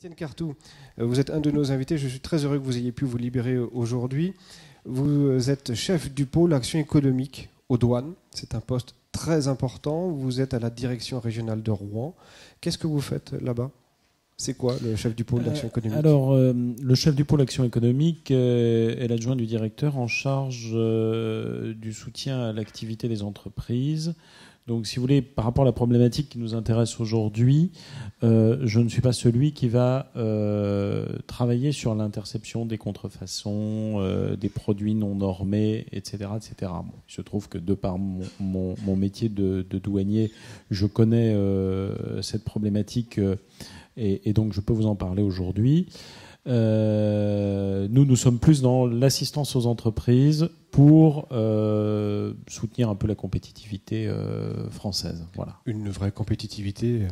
Étienne Cartou, vous êtes un de nos invités. Je suis très heureux que vous ayez pu vous libérer aujourd'hui. Vous êtes chef du pôle action économique aux douanes. C'est un poste très important. Vous êtes à la direction régionale de Rouen. Qu'est-ce que vous faites là-bas ? C'est quoi le chef du pôle d'action économique ? Alors, le chef du pôle action économique est l'adjoint du directeur en charge du soutien à l'activité des entreprises. Donc, si vous voulez, par rapport à la problématique qui nous intéresse aujourd'hui, je ne suis pas celui qui va travailler sur l'interception des contrefaçons, des produits non normés, etc. etc. Bon, il se trouve que de par mon métier de douanier, je connais cette problématique et donc je peux vous en parler aujourd'hui. Nous sommes plus dans l'assistance aux entreprises pour soutenir un peu la compétitivité française. Voilà. Une vraie compétitivité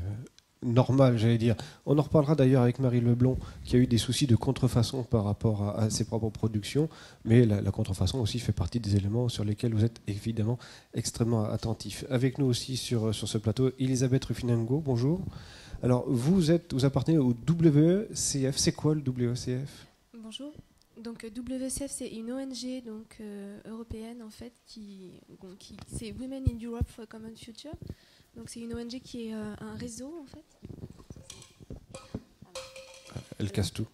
normale, j'allais dire. On en reparlera d'ailleurs avec Marie Leblond, qui a eu des soucis de contrefaçon par rapport à ses propres productions, mais la contrefaçon aussi fait partie des éléments sur lesquels vous êtes évidemment extrêmement attentif. Avec nous aussi sur ce plateau, Elisabeth Ruffinengo, bonjour. Alors, vous appartenez au WECF. C'est quoi le WECF ? Bonjour. Donc, WECF, c'est une ONG européenne, en fait, c'est Women in Europe for a Common Future. Donc, c'est une ONG qui est un réseau, en fait. Elle casse tout.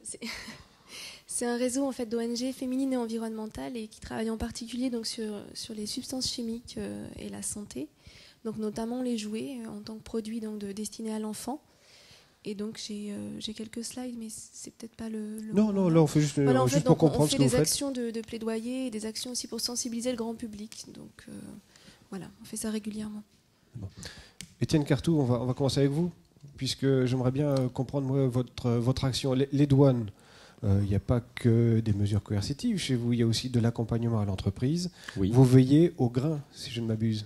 C'est un réseau, en fait, d'ONG féminines et environnementales et qui travaille en particulier donc, sur les substances chimiques et la santé. Donc, notamment les jouets en tant que produits destinés à l'enfant. Et donc j'ai quelques slides, mais c'est peut-être pas le non, là on fait juste, voilà, juste pour comprendre ce que vous faites. On fait des actions de plaidoyer et des actions aussi pour sensibiliser le grand public. Donc voilà, on fait ça régulièrement. Bon. Étienne Cartou, on va commencer avec vous, puisque j'aimerais bien comprendre moi, votre action. Les douanes, il n'y a pas que des mesures coercitives chez vous, il y a aussi de l'accompagnement à l'entreprise. Oui. Vous veillez au grain, si je ne m'abuse.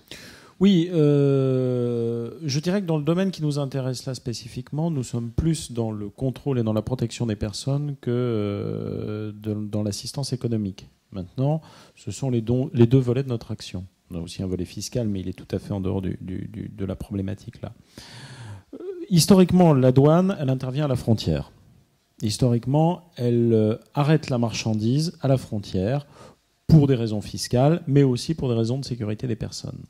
Oui, je dirais que dans le domaine qui nous intéresse là spécifiquement, nous sommes plus dans le contrôle et dans la protection des personnes que dans l'assistance économique. Maintenant, ce sont les deux volets de notre action. On a aussi un volet fiscal, mais il est tout à fait en dehors de la problématique là. Historiquement, la douane, elle intervient à la frontière. Historiquement, elle arrête la marchandise à la frontière pour des raisons fiscales, mais aussi pour des raisons de sécurité des personnes.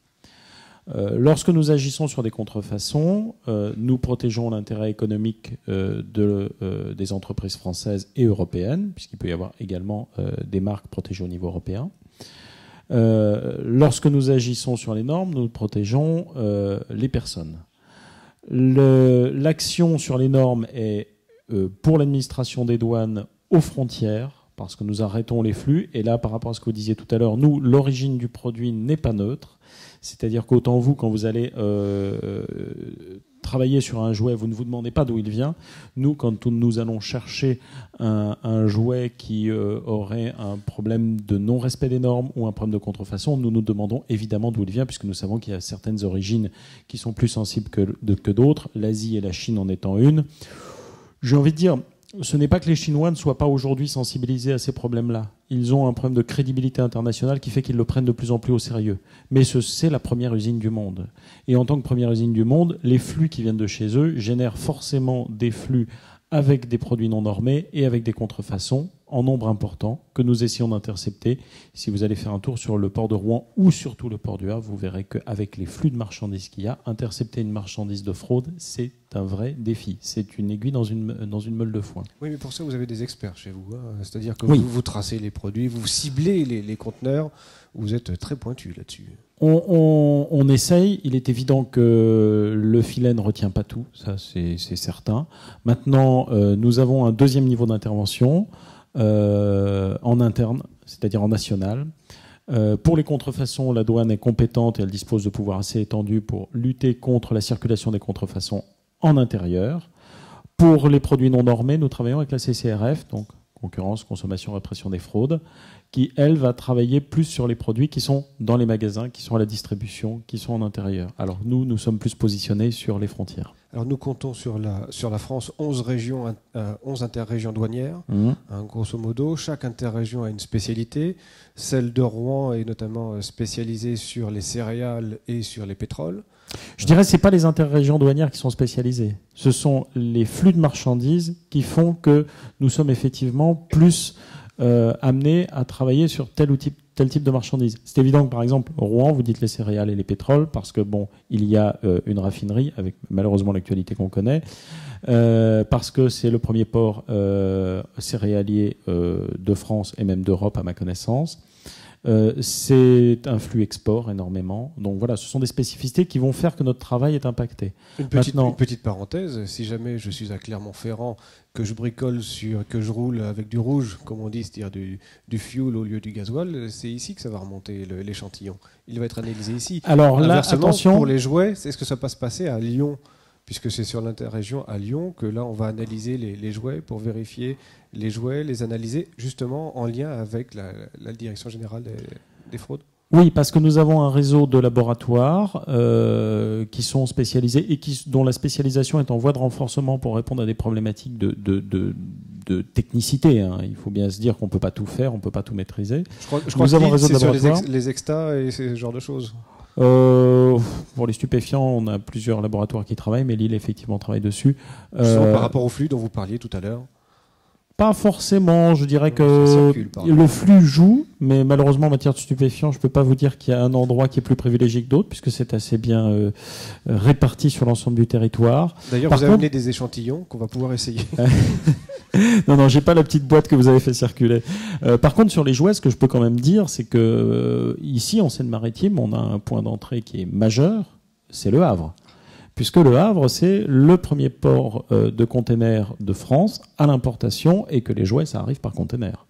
Lorsque nous agissons sur des contrefaçons, nous protégeons l'intérêt économique des entreprises françaises et européennes, puisqu'il peut y avoir également des marques protégées au niveau européen. Lorsque nous agissons sur les normes, nous protégeons les personnes. L'action sur les normes est pour l'administration des douanes aux frontières, parce que nous arrêtons les flux. Et là, par rapport à ce que vous disiez tout à l'heure, nous, l'origine du produit n'est pas neutre. C'est-à-dire qu'autant vous, quand vous allez travailler sur un jouet, vous ne vous demandez pas d'où il vient. Nous, quand nous allons chercher un jouet qui aurait un problème de non-respect des normes ou un problème de contrefaçon, nous nous demandons évidemment d'où il vient, puisque nous savons qu'il y a certaines origines qui sont plus sensibles que d'autres, l'Asie et la Chine en étant une. J'ai envie de dire, ce n'est pas que les Chinois ne soient pas aujourd'hui sensibilisés à ces problèmes-là. Ils ont un problème de crédibilité internationale qui fait qu'ils le prennent de plus en plus au sérieux. Mais c'est la première usine du monde. Et en tant que première usine du monde, les flux qui viennent de chez eux génèrent forcément des flux avec des produits non normés et avec des contrefaçons en nombre important que nous essayons d'intercepter. Si vous allez faire un tour sur le port de Rouen ou surtout le port du Havre, vous verrez qu'avec les flux de marchandises qu'il y a, intercepter une marchandise de fraude, c'est un vrai défi. C'est une aiguille dans une meule de foin. Oui, mais pour ça, vous avez des experts chez vous. Hein. C'est-à-dire que vous tracez les produits, vous ciblez les conteneurs. Vous êtes très pointu là-dessus. On essaye. Il est évident que le filet ne retient pas tout. Ça, c'est certain. Maintenant, nous avons un deuxième niveau d'intervention en interne, c'est-à-dire en national. Pour les contrefaçons, la douane est compétente et elle dispose de pouvoirs assez étendus pour lutter contre la circulation des contrefaçons en intérieur. Pour les produits non normés, nous travaillons avec la CCRF, donc concurrence, consommation, répression des fraudes, qui, elle, va travailler plus sur les produits qui sont dans les magasins, qui sont à la distribution, qui sont en intérieur. Alors nous sommes plus positionnés sur les frontières. Alors nous comptons sur la France 11 régions, 11 interrégions douanières, grosso modo. Chaque interrégion a une spécialité. Celle de Rouen est notamment spécialisée sur les céréales et sur les pétroles. Je dirais que ce n'est pas les interrégions douanières qui sont spécialisées. Ce sont les flux de marchandises qui font que nous sommes effectivement plus amenés à travailler sur tel type de marchandises. C'est évident que, par exemple, Rouen, vous dites les céréales et les pétroles, parce que, bon, il y a une raffinerie, avec malheureusement l'actualité qu'on connaît, parce que c'est le premier port céréalier de France et même d'Europe, à ma connaissance. C'est un flux export énormément. Donc voilà, ce sont des spécificités qui vont faire que notre travail est impacté. Une petite parenthèse, si jamais je suis à Clermont-Ferrand, que je bricole que je roule avec du rouge, comme on dit, c'est-à-dire du fuel au lieu du gasoil, c'est ici que ça va remonter l'échantillon. Il va être analysé ici. Alors là, attention, pour les jouets, est-ce que ça va se passer à Lyon, puisque c'est sur l'interrégion à Lyon que là on va analyser les jouets pour vérifier les jouets, les analyser justement en lien avec la Direction générale des fraudes. Oui, parce que nous avons un réseau de laboratoires qui sont spécialisés et dont la spécialisation est en voie de renforcement pour répondre à des problématiques de technicité. Hein. Il faut bien se dire qu'on ne peut pas tout faire, on ne peut pas tout maîtriser. Je crois que avons un réseau de sur laboratoires. les extas et ce genre de choses. Pour les stupéfiants, on a plusieurs laboratoires qui travaillent, mais Lille effectivement travaille dessus. Par rapport au flux dont vous parliez tout à l'heure. Pas forcément, je dirais que le flux joue, mais malheureusement en matière de stupéfiants, je ne peux pas vous dire qu'il y a un endroit qui est plus privilégié que d'autres, puisque c'est assez bien réparti sur l'ensemble du territoire. D'ailleurs, vous avez amené des échantillons qu'on va pouvoir essayer. Non, j'ai pas la petite boîte que vous avez fait circuler. Par contre, sur les jouets, ce que je peux quand même dire, c'est que ici, en Seine-Maritime, on a un point d'entrée qui est majeur, c'est Le Havre. Puisque Le Havre, c'est le premier port de containers de France à l'importation et que les jouets, ça arrive par container.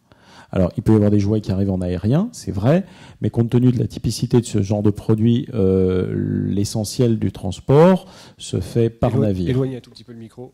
Alors, il peut y avoir des jouets qui arrivent en aérien, c'est vrai, mais compte tenu de la typicité de ce genre de produit, l'essentiel du transport se fait par navire. Éloignez un tout petit peu le micro.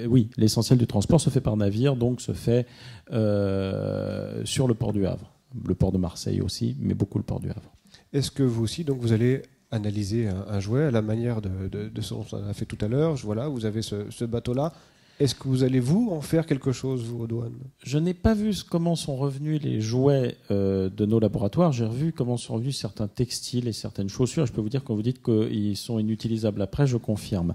Oui, l'essentiel du transport se fait par navire, donc se fait sur le port du Havre. Le port de Marseille aussi, mais beaucoup le port du Havre. Est-ce que vous aussi, donc, vous allez analyser un jouet à la manière de ce qu'on a fait tout à l'heure? Voilà, vous avez ce bateau-là. Est-ce que vous allez, vous, en faire quelque chose, vous, aux douanes? Je n'ai pas vu comment sont revenus les jouets de nos laboratoires. J'ai revu comment sont revenus certains textiles et certaines chaussures. Je peux vous dire, quand vous dites qu'ils sont inutilisables après, je confirme.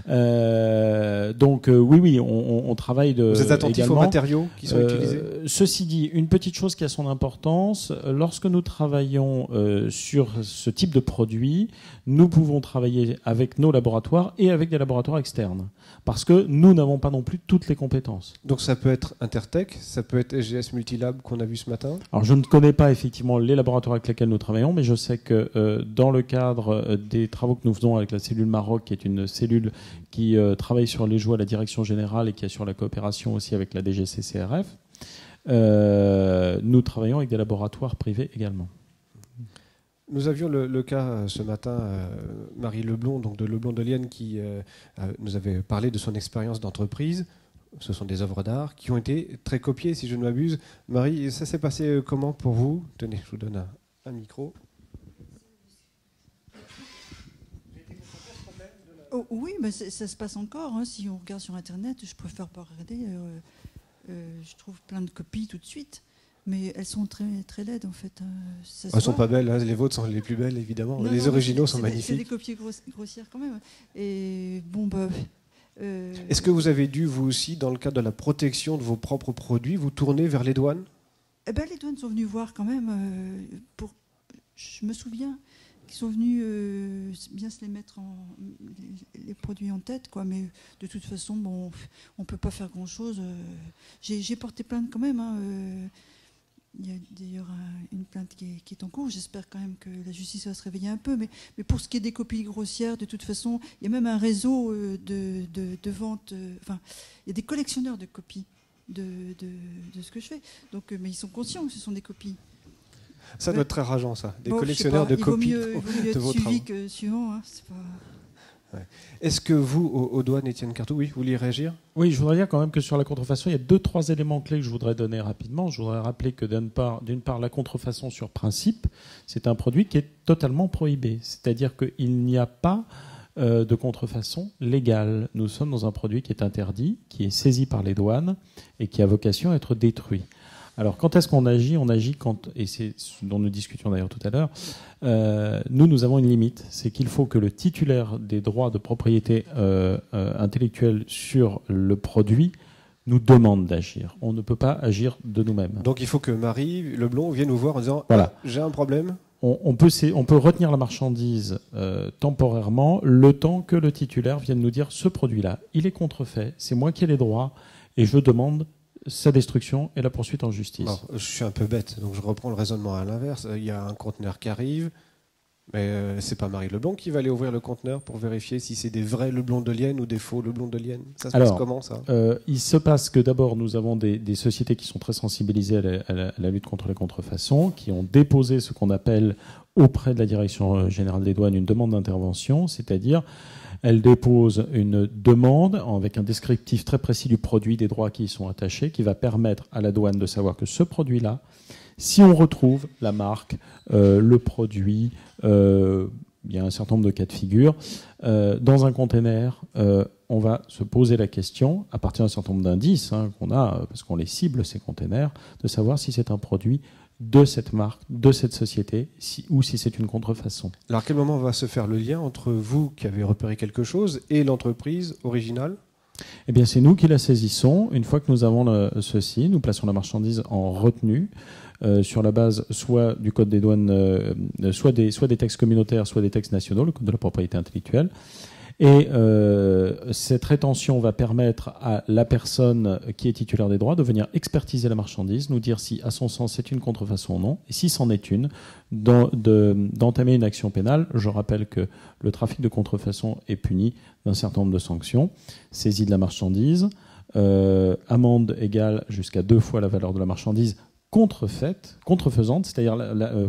Donc, oui, on travaille de. Vous êtes attentif également aux matériaux qui sont utilisés? Ceci dit, une petite chose qui a son importance, lorsque nous travaillons sur ce type de produit, nous pouvons travailler avec nos laboratoires et avec des laboratoires externes. Parce que nous n'avons pas non plus toutes les compétences. Donc ça peut être Intertech, ça peut être SGS Multilab qu'on a vu ce matin? Alors je ne connais pas effectivement les laboratoires avec lesquels nous travaillons, mais je sais que dans le cadre des travaux que nous faisons avec la cellule Maroc, qui est une cellule qui travaille sur les jouets à la direction générale et qui assure la coopération aussi avec la DGCCRF, nous travaillons avec des laboratoires privés également. Nous avions le cas ce matin, Marie Leblond, donc de Leblond de Lienne, qui nous avait parlé de son expérience d'entreprise. Ce sont des œuvres d'art qui ont été très copiées, si je ne m'abuse. Marie, ça s'est passé comment pour vous? Tenez, je vous donne un micro. Oh, oui, mais ça se passe encore. Hein. Si on regarde sur Internet, je préfère pas regarder. Je trouve plein de copies tout de suite. Mais elles sont très, très laides, en fait. Elles sont pas belles, hein. Les vôtres sont les plus belles, évidemment. Les originaux sont magnifiques. C'est des copies grossières quand même. Et bon, Est-ce que vous avez dû, vous aussi, dans le cadre de la protection de vos propres produits, vous tourner vers les douanes? Eh ben, les douanes sont venues voir quand même. Je me souviens qu'ils sont venus bien se les mettre les produits en tête, quoi. Mais de toute façon, bon, on peut pas faire grand-chose. J'ai porté plainte quand même. Hein. Il y a d'ailleurs une plainte qui est en cours. J'espère quand même que la justice va se réveiller un peu. Mais pour ce qui est des copies grossières, de toute façon, il y a même un réseau de vente. Enfin, il y a des collectionneurs de copies de ce que je fais. Donc, mais ils sont conscients que ce sont des copies. Ça doit être très rageant, ça. Des collectionneurs de copies. Il vaut mieux être suivi que suivant. Hein. C'est pas... Ouais. Est-ce que vous, aux douanes, Étienne Cartou, oui, vous vouliez réagir? Oui, je voudrais dire quand même que sur la contrefaçon, il y a 2-3 éléments clés que je voudrais donner rapidement. Je voudrais rappeler que d'une part, la contrefaçon sur principe, c'est un produit qui est totalement prohibé. C'est-à-dire qu'il n'y a pas de contrefaçon légale. Nous sommes dans un produit qui est interdit, qui est saisi par les douanes et qui a vocation à être détruit. Alors, quand est-ce qu'on agit ? On agit quand, et c'est ce dont nous discutions d'ailleurs tout à l'heure, nous avons une limite, c'est qu'il faut que le titulaire des droits de propriété intellectuelle sur le produit nous demande d'agir. On ne peut pas agir de nous-mêmes. Donc il faut que Marie Leblond vienne nous voir en disant voilà. J'ai un problème. On peut retenir la marchandise temporairement le temps que le titulaire vienne nous dire ce produit-là, il est contrefait, c'est moi qui ai les droits et je demande sa destruction et la poursuite en justice. Alors, je suis un peu bête, donc je reprends le raisonnement à l'inverse. Il y a un conteneur qui arrive, mais c'est pas Marie Leblond qui va aller ouvrir le conteneur pour vérifier si c'est des vrais Leblond de Lienne ou des faux Leblond de Lienne. Ça se passe comment, ça ? Il se passe que d'abord, nous avons des sociétés qui sont très sensibilisées à la lutte contre les contrefaçons, qui ont déposé ce qu'on appelle auprès de la Direction générale des douanes une demande d'intervention, c'est-à-dire elles déposent une demande avec un descriptif très précis du produit, des droits qui y sont attachés, qui va permettre à la douane de savoir que ce produit-là, si on retrouve la marque, le produit, il y a un certain nombre de cas de figure, dans un container, on va se poser la question, à partir d'un certain nombre d'indices qu'on a, parce qu'on les cible, ces containers, de savoir si c'est un produit de cette marque, de cette société, ou si c'est une contrefaçon. Alors à quel moment va se faire le lien entre vous qui avez repéré quelque chose et l'entreprise originale ? Eh bien, c'est nous qui la saisissons. Une fois que nous avons ceci, nous plaçons la marchandise en retenue sur la base soit du code des douanes, soit des textes communautaires, soit des textes nationaux, le code de la propriété intellectuelle. Et cette rétention va permettre à la personne qui est titulaire des droits de venir expertiser la marchandise, nous dire si, à son sens, c'est une contrefaçon ou non, et si c'en est une, d'entamer une action pénale. Je rappelle que le trafic de contrefaçon est puni d'un certain nombre de sanctions. Saisie de la marchandise, amende égale jusqu'à 2 fois la valeur de la marchandise, contrefaisante, c'est-à-dire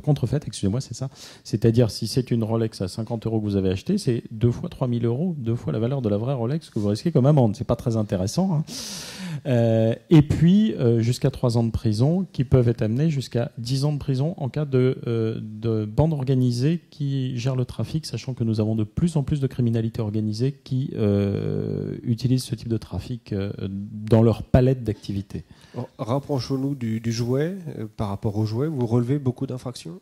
contrefaite, excusez-moi, c'est ça. C'est-à-dire si c'est une Rolex à 50 € que vous avez achetée, c'est 2 fois 3 000 €, 2 fois la valeur de la vraie Rolex que vous risquez comme amende. C'est pas très intéressant. Et puis jusqu'à 3 ans de prison, qui peuvent être amenés jusqu'à 10 ans de prison en cas de bande organisée qui gère le trafic, sachant que nous avons de plus en plus de criminalité organisée qui utilisent ce type de trafic dans leur palette d'activités. Rapprochons-nous du jouet. Par rapport au jouet, vous relevez beaucoup d'infractions ?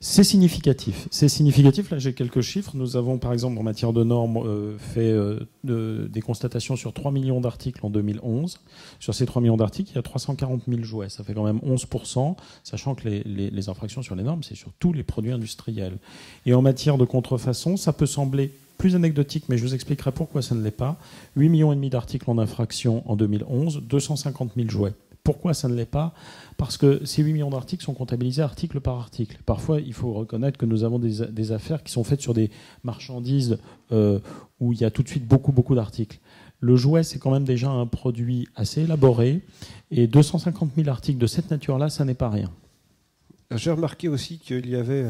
C'est significatif. C'est significatif. Là, j'ai quelques chiffres. Nous avons, par exemple, en matière de normes, fait des constatations sur 3 millions d'articles en 2011. Sur ces 3 millions d'articles, il y a 340 000 jouets. Ça fait quand même 11%, sachant que les infractions sur les normes, c'est sur tous les produits industriels. Et en matière de contrefaçon, ça peut sembler plus anecdotique, mais je vous expliquerai pourquoi ça ne l'est pas. 8,5 millions d'articles en infraction en 2011, 250 000 jouets. Pourquoi ça ne l'est pas ? Parce que ces 8 millions d'articles sont comptabilisés article par article. Parfois, il faut reconnaître que nous avons des affaires qui sont faites sur des marchandises où il y a tout de suite beaucoup d'articles. Le jouet, c'est quand même déjà un produit assez élaboré. Et 250 000 articles de cette nature-là, ça n'est pas rien. J'ai remarqué aussi qu'il y avait,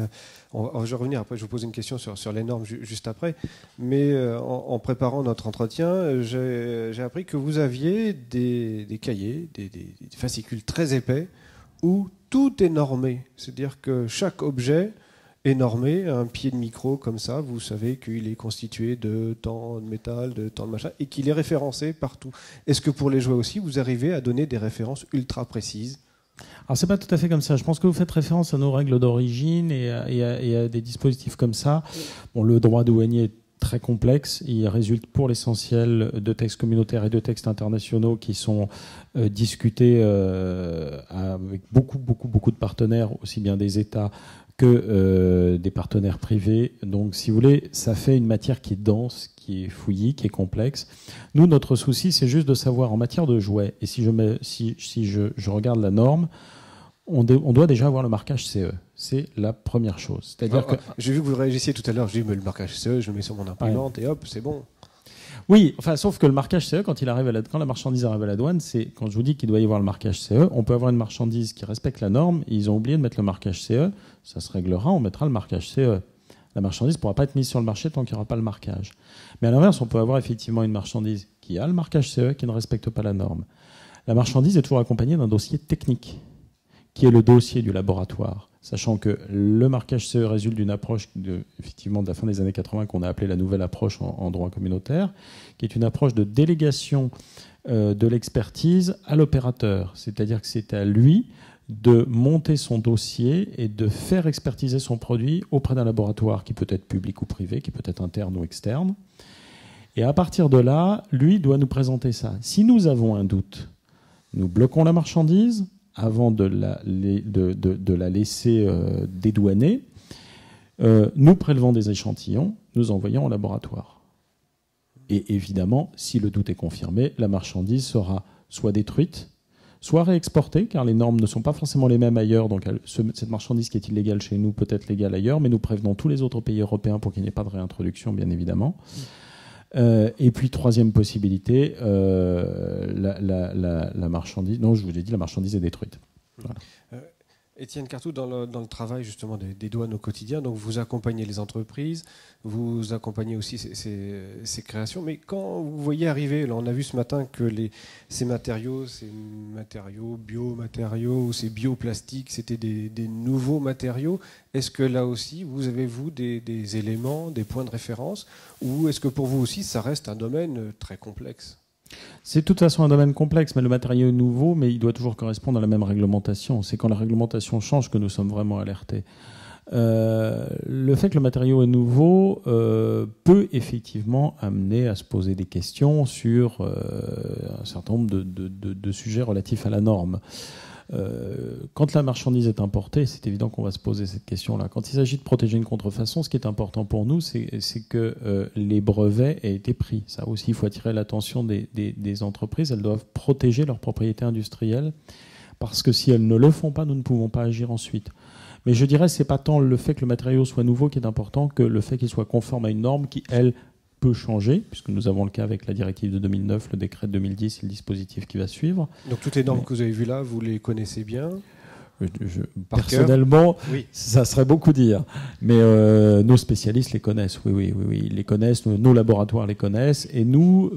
je vais revenir après, je vous pose une question sur les normes juste après, mais en préparant notre entretien, j'ai appris que vous aviez des cahiers, des fascicules très épais, où tout est normé. C'est-à-dire que chaque objet est normé, un pied de micro comme ça, vous savez qu'il est constitué de tant de métal, de tant de machin, et qu'il est référencé partout. Est-ce que pour les jouets aussi, vous arrivez à donner des références ultra précises ? Alors c'est pas tout à fait comme ça. Je pense que vous faites référence à nos règles d'origine et à des dispositifs comme ça. Bon, le droit douanier est très complexe. Il résulte pour l'essentiel de textes communautaires et de textes internationaux qui sont discutés avec beaucoup de partenaires, aussi bien des États que des partenaires privés. Donc, si vous voulez, ça fait une matière qui est dense, qui est fouillie, qui est complexe. Nous, notre souci, c'est juste de savoir en matière de jouets. Et si je regarde la norme, on doit déjà avoir le marquage CE. C'est la première chose. C'est-à-dire que j'ai vu que vous réagissiez tout à l'heure. J'ai dit, mais le marquage CE, je le mets sur mon imprimante et hop, c'est bon. Oui, enfin, sauf que le marquage CE, quand la marchandise arrive à la douane, c'est quand je vous dis qu'il doit y avoir le marquage CE, on peut avoir une marchandise qui respecte la norme, ils ont oublié de mettre le marquage CE, ça se réglera, on mettra le marquage CE. La marchandise ne pourra pas être mise sur le marché tant qu'il n'y aura pas le marquage. Mais à l'inverse, on peut avoir effectivement une marchandise qui a le marquage CE qui ne respecte pas la norme. La marchandise est toujours accompagnée d'un dossier technique qui est le dossier du laboratoire, sachant que le marquage CE résulte d'une approche effectivement de la fin des années 80 qu'on a appelée la nouvelle approche en droit communautaire, qui est une approche de délégation de l'expertise à l'opérateur. C'est-à-dire que c'est à lui de monter son dossier et de faire expertiser son produit auprès d'un laboratoire qui peut être public ou privé, qui peut être interne ou externe. Et à partir de là, lui doit nous présenter ça. Si nous avons un doute, nous bloquons la marchandise avant de la laisser dédouaner. Nous prélevons des échantillons, nous envoyons au laboratoire. Et évidemment, si le doute est confirmé, la marchandise sera soit détruite, soit réexportée, car les normes ne sont pas forcément les mêmes ailleurs. Donc cette marchandise qui est illégale chez nous peut être légale ailleurs, mais nous prévenons tous les autres pays européens pour qu'il n'y ait pas de réintroduction, bien évidemment. Et puis, troisième possibilité, la marchandise... Non, je vous l'ai dit, la marchandise est détruite. Voilà. Étienne Cartou, dans le travail justement des douanes au quotidien, donc vous accompagnez les entreprises, vous accompagnez aussi ces créations, mais quand vous voyez arriver, là on a vu ce matin que ces matériaux biomatériaux, ces bioplastiques, c'était des nouveaux matériaux, est-ce que là aussi vous avez-vous des éléments, des points de référence, ou est-ce que pour vous aussi ça reste un domaine très complexe ? C'est de toute façon un domaine complexe, mais le matériau est nouveau, mais il doit toujours correspondre à la même réglementation. C'est quand la réglementation change que nous sommes vraiment alertés. Le fait que le matériau est nouveau peut effectivement amener à se poser des questions sur un certain nombre de sujets relatifs à la norme. Quand la marchandise est importée, c'est évident qu'on va se poser cette question-là. Quand il s'agit de protéger une contrefaçon, ce qui est important pour nous, c'est que les brevets aient été pris. Ça aussi, il faut attirer l'attention des entreprises. Elles doivent protéger leurs propriétés industrielles, parce que si elles ne le font pas, nous ne pouvons pas agir ensuite. Mais je dirais que ce n'est pas tant le fait que le matériau soit nouveau qui est important que le fait qu'il soit conforme à une norme qui, elle, peut changer, puisque nous avons le cas avec la directive de 2009, le décret de 2010 et le dispositif qui va suivre. Donc toutes les normes que vous avez vues là, vous les connaissez bien ? Personnellement, oui. Ça serait beaucoup dire. Mais nos spécialistes les connaissent, oui, ils les connaissent, nos laboratoires les connaissent. Et nous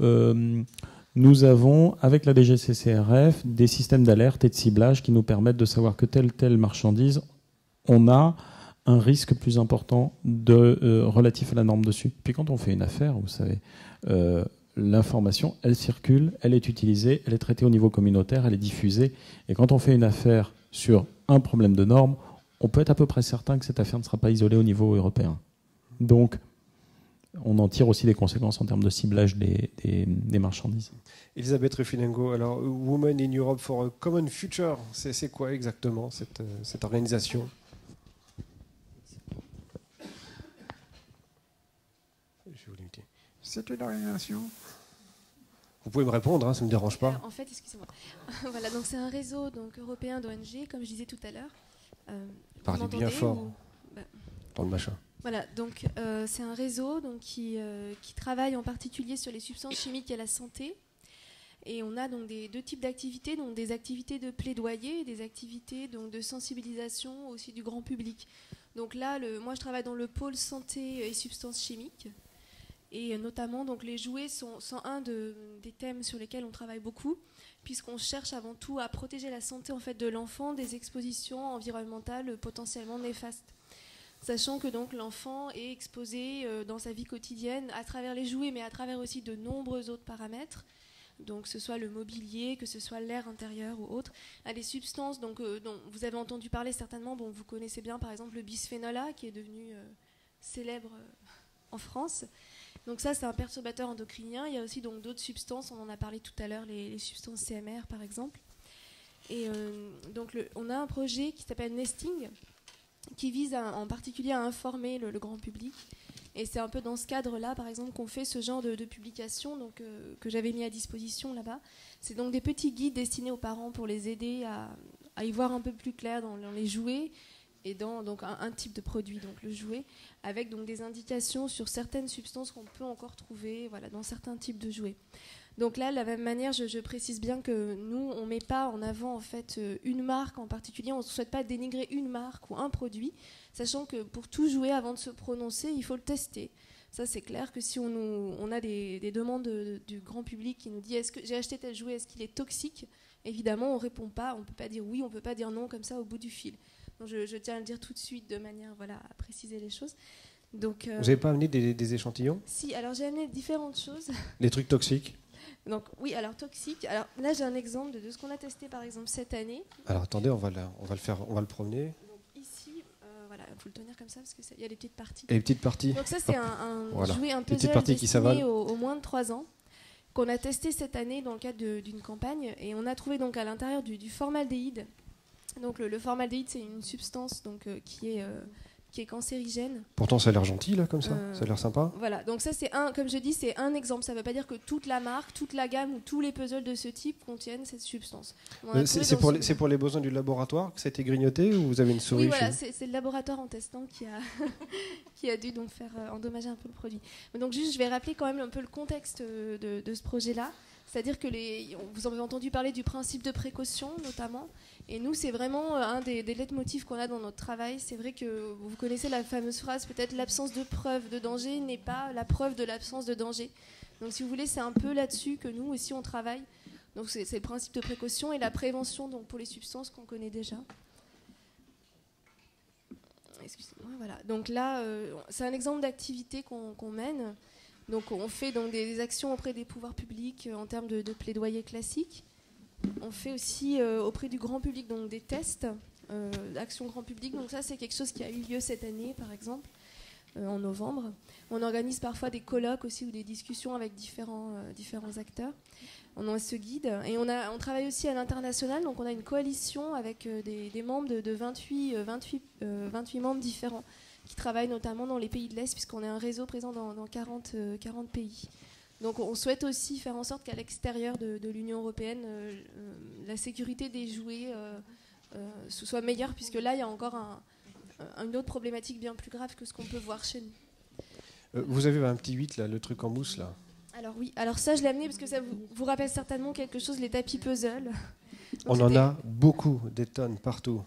avons, avec la DGCCRF, des systèmes d'alerte et de ciblage qui nous permettent de savoir que telle marchandise, on a un risque plus important relatif à la norme dessus. Puis quand on fait une affaire, vous savez, l'information, elle circule, elle est utilisée, elle est traitée au niveau communautaire, elle est diffusée. Et quand on fait une affaire sur un problème de norme, on peut être à peu près certain que cette affaire ne sera pas isolée au niveau européen. Donc, on en tire aussi des conséquences en termes de ciblage des marchandises. Elisabeth Ruffinengo, alors Women in Europe for a Common Future, c'est quoi exactement cette organisation ? C'est une organisation. Vous pouvez me répondre, hein, ça ne me dérange pas. En fait, excusez-moi. Voilà, donc c'est un réseau européen d'ONG, comme je disais tout à l'heure. Parlez bien fort dans le machin. Voilà, donc c'est un réseau qui travaille en particulier sur les substances chimiques et la santé. Et on a donc deux types d'activités, donc des activités de plaidoyer et des activités donc, de sensibilisation aussi du grand public. Donc là, moi je travaille dans le pôle santé et substances chimiques. Et notamment, donc, les jouets sont un des thèmes sur lesquels on travaille beaucoup, puisqu'on cherche avant tout à protéger la santé en fait, de l'enfant des expositions environnementales potentiellement néfastes. Sachant que donc, l'enfant est exposé dans sa vie quotidienne à travers les jouets, mais à travers aussi de nombreux autres paramètres, donc que ce soit le mobilier, que ce soit l'air intérieur ou autre, à des substances dont vous avez entendu parler certainement. Bon, vous connaissez bien par exemple le bisphénol A, qui est devenu célèbre en France. Donc ça, c'est un perturbateur endocrinien. Il y a aussi donc d'autres substances, on en a parlé tout à l'heure, les substances CMR par exemple. Et donc on a un projet qui s'appelle Nesting, qui vise en particulier à informer le grand public. Et c'est un peu dans ce cadre-là, par exemple, qu'on fait ce genre de publication que j'avais mis à disposition là-bas. C'est donc des petits guides destinés aux parents pour les aider à y voir un peu plus clair dans les jouets, et dans donc un type de produit, donc le jouet, avec donc des indications sur certaines substances qu'on peut encore trouver dans certains types de jouets. Donc là, de la même manière, je précise bien que nous, on ne met pas en avant en fait, une marque en particulier, on ne souhaite pas dénigrer une marque ou un produit, sachant que pour tout jouet, avant de se prononcer, il faut le tester. Ça, c'est clair que si on a des demandes du grand public qui nous dit est-ce que j'ai acheté tel jouet, est-ce qu'il est toxique, évidemment, on ne répond pas. On ne peut pas dire oui, on ne peut pas dire non comme ça au bout du fil. Donc, je tiens à le dire tout de suite de manière à préciser les choses. Donc, vous n'avez pas amené des échantillons? Si, alors j'ai amené différentes choses. Les trucs toxiques? Donc oui, alors toxique. Alors là, j'ai un exemple de ce qu'on a testé par exemple cette année. Alors attendez, on va le promener. Donc ici, voilà, il faut le tenir comme ça parce qu'il y a les petites parties. Et les petites parties. Donc ça, c'est un voilà. jouet, un puzzle destiné aux moins de 3 ans qu'on a testé cette année dans le cadre d'une campagne, et on a trouvé donc à l'intérieur du formaldéhyde. Donc le formaldéhyde, c'est une substance donc qui est cancérigène. Pourtant, ça a l'air gentil, là, comme ça. Ça a l'air sympa. Voilà, donc ça, comme je dis, c'est un exemple. Ça ne veut pas dire que toute la marque, toute la gamme ou tous les puzzles de ce type contiennent cette substance. C'est pour les besoins du laboratoire que ça a été grignoté, ou vous avez une souris? Oui, voilà, c'est le laboratoire en testant qui a dû donc faire endommager un peu le produit. Mais donc juste, je vais rappeler quand même un peu le contexte de ce projet-là. C'est-à-dire que vous avez entendu parler du principe de précaution, notamment. Et nous, c'est vraiment un des leitmotifs qu'on a dans notre travail. C'est vrai que vous connaissez la fameuse phrase, peut-être l'absence de preuve de danger n'est pas la preuve de l'absence de danger. Donc si vous voulez, c'est un peu là-dessus que nous aussi on travaille. Donc c'est le principe de précaution et la prévention donc, pour les substances qu'on connaît déjà. Excusez-moi, voilà. Donc là, c'est un exemple d'activité qu'on mène. Donc on fait donc des actions auprès des pouvoirs publics en termes de plaidoyer classique. On fait aussi auprès du grand public donc des tests d'actions grand public. Donc ça, c'est quelque chose qui a eu lieu cette année, par exemple, en novembre. On organise parfois des colloques aussi ou des discussions avec différents acteurs. On a ce guide. Et on travaille aussi à l'international. Donc on a une coalition avec des membres de 28 membres différents qui travaillent notamment dans les pays de l'Est, puisqu'on est un réseau présent dans 40 pays. Donc on souhaite aussi faire en sorte qu'à l'extérieur de l'Union européenne, la sécurité des jouets soit meilleure, puisque là, il y a encore une autre problématique bien plus grave que ce qu'on peut voir chez nous. Vous avez un petit 8, là, le truc en mousse, là. Alors oui, alors ça, je l'ai amené parce que ça vous rappelle certainement quelque chose, les tapis puzzle. On en a beaucoup, des tonnes, partout.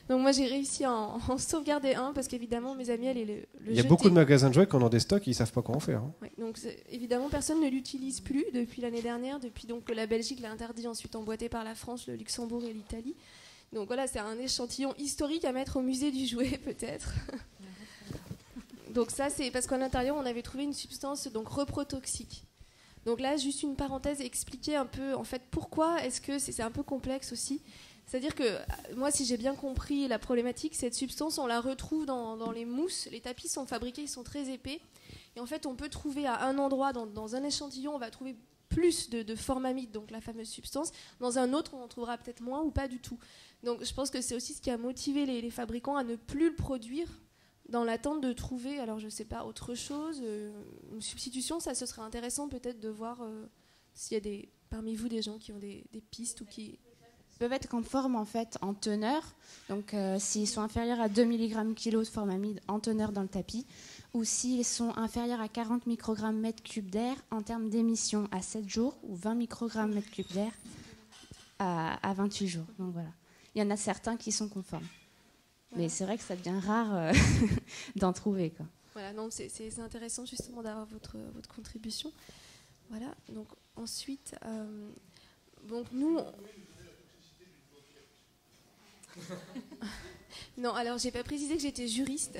Donc moi j'ai réussi à en sauvegarder un parce qu'évidemment mes amis il y a beaucoup de magasins de jouets qui en ont des stocks, ils savent pas quoi en faire. Hein. Ouais, donc évidemment personne ne l'utilise plus depuis l'année dernière, depuis donc que la Belgique l'a interdit, ensuite emboîté par la France, le Luxembourg et l'Italie. Donc voilà, c'est un échantillon historique à mettre au musée du jouet peut-être. Donc ça c'est parce qu'à l'intérieur on avait trouvé une substance donc reprotoxique. Donc là juste une parenthèse, expliquer un peu en fait pourquoi est-ce que c'est un peu complexe aussi. C'est-à-dire que, moi, si j'ai bien compris la problématique, cette substance, on la retrouve dans les mousses. Les tapis sont fabriqués, ils sont très épais. Et en fait, on peut trouver à un endroit, dans un échantillon, on va trouver plus de formamide, donc la fameuse substance. Dans un autre, on en trouvera peut-être moins ou pas du tout. Donc, je pense que c'est aussi ce qui a motivé les fabricants à ne plus le produire dans l'attente de trouver, alors je ne sais pas, autre chose, une substitution. Ça, ce serait intéressant peut-être de voir s'il y a parmi vous des gens qui ont des pistes ou qui... peuvent être conformes en fait en teneur, donc s'ils sont inférieurs à 2 mg kg de formamide en teneur dans le tapis, ou s'ils sont inférieurs à 40 microgrammes mètre cube d'air en termes d'émissions à 7 jours, ou 20 microgrammes mètre cube d'air à 28 jours. Donc voilà, il y en a certains qui sont conformes. Voilà. Mais c'est vrai que ça devient rare d'en trouver, quoi. Voilà, non, c'est intéressant justement d'avoir votre contribution. Voilà, donc ensuite, donc nous... Non, alors j'ai pas précisé que j'étais juriste,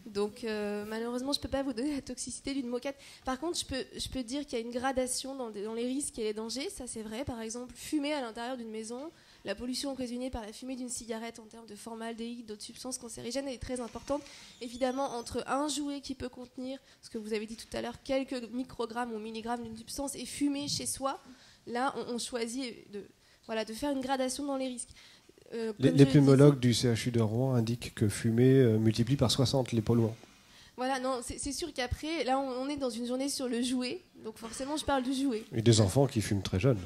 donc malheureusement je peux pas vous donner la toxicité d'une moquette. Par contre, je peux dire qu'il y a une gradation dans les risques et les dangers, ça c'est vrai. Par exemple, fumer à l'intérieur d'une maison, la pollution occasionnée par la fumée d'une cigarette en termes de formaldéhyde, d'autres substances cancérigènes est très importante. Évidemment, entre un jouet qui peut contenir, ce que vous avez dit tout à l'heure, quelques microgrammes ou milligrammes d'une substance et fumer chez soi, là on choisit de faire une gradation dans les risques. Les pneumologues du CHU de Rouen indiquent que fumer multiplie par 60 les polluants. Voilà, non, c'est sûr qu'après, là, on est dans une journée sur le jouet, donc forcément, je parle du jouet. Et des enfants qui fument très jeunes.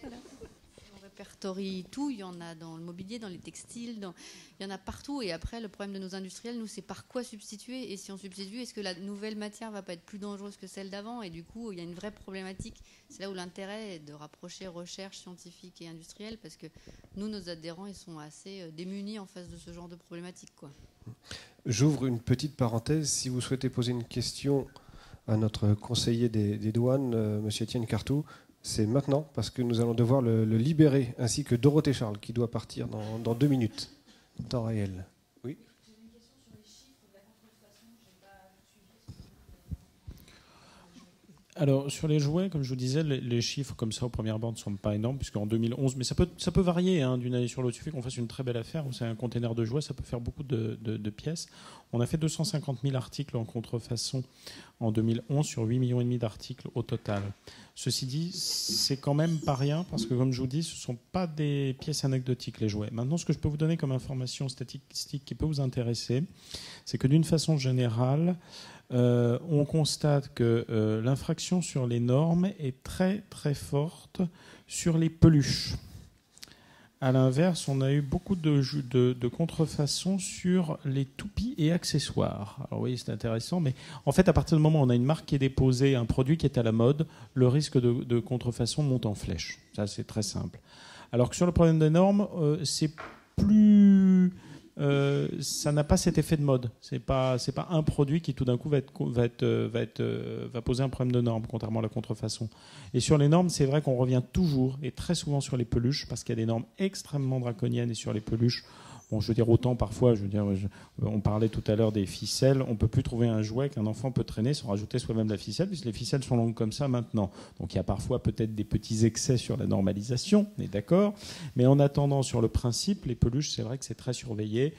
Voilà. répertorie tout. Il y en a dans le mobilier, dans les textiles, il y en a partout. Et après, le problème de nos industriels, nous, c'est par quoi substituer. Et si on substitue, est-ce que la nouvelle matière va pas être plus dangereuse que celle d'avant? Et du coup, il y a une vraie problématique. C'est là où l'intérêt est de rapprocher recherche scientifique et industrielle, parce que nous, nos adhérents, ils sont assez démunis en face de ce genre de problématique, quoi. J'ouvre une petite parenthèse. Si vous souhaitez poser une question à notre conseiller des douanes, M. Étienne Cartou, c'est maintenant, parce que nous allons devoir le libérer, ainsi que Dorothée Charles, qui doit partir dans 2 minutes, temps réel. Oui. Alors, sur les jouets, comme je vous disais, les chiffres comme ça au premier abord ne sont pas énormes, puisqu'en 2011, mais ça peut varier d'une année sur l'autre. Il suffit qu'on fasse une très belle affaire, où c'est un container de jouets, ça peut faire beaucoup de pièces. On a fait 250 000 articles en contrefaçon en 2011 sur 8,5 millions d'articles au total. Ceci dit, c'est quand même pas rien, parce que comme je vous dis, ce ne sont pas des pièces anecdotiques, les jouets. Maintenant, ce que je peux vous donner comme information statistique qui peut vous intéresser, c'est que d'une façon générale, on constate que l'infraction sur les normes est très très forte sur les peluches. À l'inverse, on a eu beaucoup de contrefaçons sur les toupies et accessoires. Alors oui, c'est intéressant, mais en fait, à partir du moment où on a une marque qui est déposée, un produit qui est à la mode, le risque de contrefaçon monte en flèche. Ça, c'est très simple. Alors que sur le problème des normes, c'est plus... ça n'a pas cet effet de mode. C'est pas un produit qui tout d'un coup va poser un problème de normes, contrairement à la contrefaçon. Et sur les normes, c'est vrai qu'on revient toujours et très souvent sur les peluches, parce qu'il y a des normes extrêmement draconiennes, et sur les peluches, bon, je veux dire, autant parfois, on parlait tout à l'heure des ficelles, on ne peut plus trouver un jouet qu'un enfant peut traîner sans rajouter soi-même la ficelle, puisque les ficelles sont longues comme ça maintenant. Donc il y a parfois peut-être des petits excès sur la normalisation, on est d'accord, mais en attendant, sur le principe, les peluches, c'est vrai que c'est très surveillé,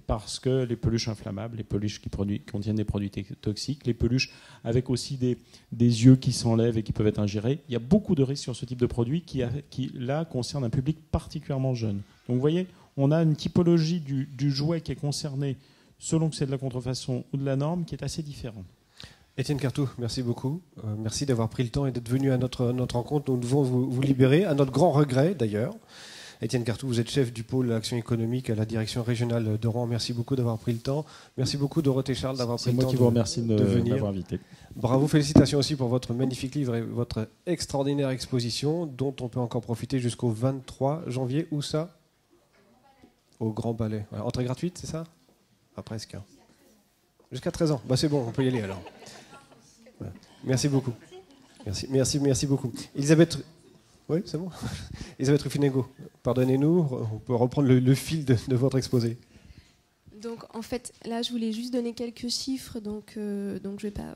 parce que les peluches inflammables, les peluches qui contiennent des produits toxiques, les peluches avec aussi des yeux qui s'enlèvent et qui peuvent être ingérés, il y a beaucoup de risques sur ce type de produit qui là, concerne un public particulièrement jeune. Donc vous voyez, on a une typologie du jouet qui est concerné selon que c'est de la contrefaçon ou de la norme qui est assez différente. Étienne Cartou, merci beaucoup. Merci d'avoir pris le temps et d'être venu à notre rencontre. Nous devons vous libérer, à notre grand regret d'ailleurs. Étienne Cartou, vous êtes chef du pôle Action économique à la direction régionale de Rouen. Merci beaucoup d'avoir pris le temps. Merci beaucoup Dorothée Charles d'avoir pris le temps. C'est moi qui vous remercie de m'avoir invité. Bravo, félicitations aussi pour votre magnifique livre et votre extraordinaire exposition dont on peut encore profiter jusqu'au 23 janvier. Où ça ? Au Grand Palais. Voilà. Entrée gratuite, c'est ça ? Ah, presque. Jusqu'à 13 ans. Bah, c'est bon, on peut y aller alors. Voilà. Merci beaucoup. Merci beaucoup. Elisabeth... Oui, c'est bon. Elisabeth Ruffinego, pardonnez-nous, on peut reprendre le fil de votre exposé. Donc en fait, là je voulais juste donner quelques chiffres, donc je ne vais pas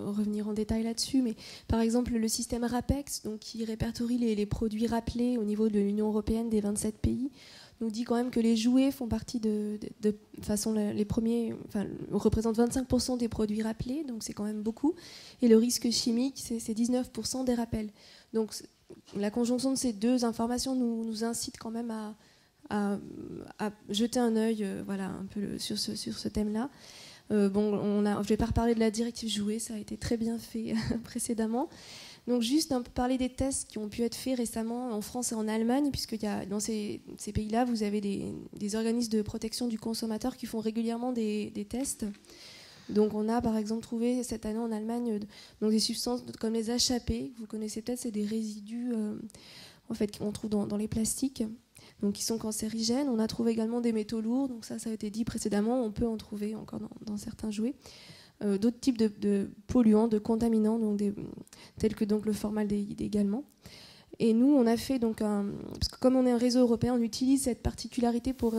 revenir en détail là-dessus, mais par exemple le système RAPEX, donc, qui répertorie les produits rappelés au niveau de l'Union européenne des 27 pays, nous dit quand même que les jouets font partie de façon les premiers, enfin représentent 25% des produits rappelés, donc c'est quand même beaucoup, et le risque chimique c'est 19% des rappels. Donc la conjonction de ces deux informations nous incite quand même à jeter un œil un peu sur ce thème-là. Je ne vais pas reparler de la directive jouets, ça a été très bien fait précédemment. Donc juste un peu parler des tests qui ont pu être faits récemment en France et en Allemagne, puisque dans ces pays-là, vous avez des organismes de protection du consommateur qui font régulièrement des tests. Donc on a par exemple trouvé cette année en Allemagne donc des substances comme les HAP, vous connaissez peut-être, c'est des résidus en fait, qu'on trouve dans les plastiques, donc qui sont cancérigènes. On a trouvé également des métaux lourds, donc ça a été dit précédemment, on peut en trouver encore dans certains jouets. D'autres types de polluants, de contaminants, donc tels que donc le formaldéhyde également. Et nous, on a fait donc parce que comme on est un réseau européen, on utilise cette particularité pour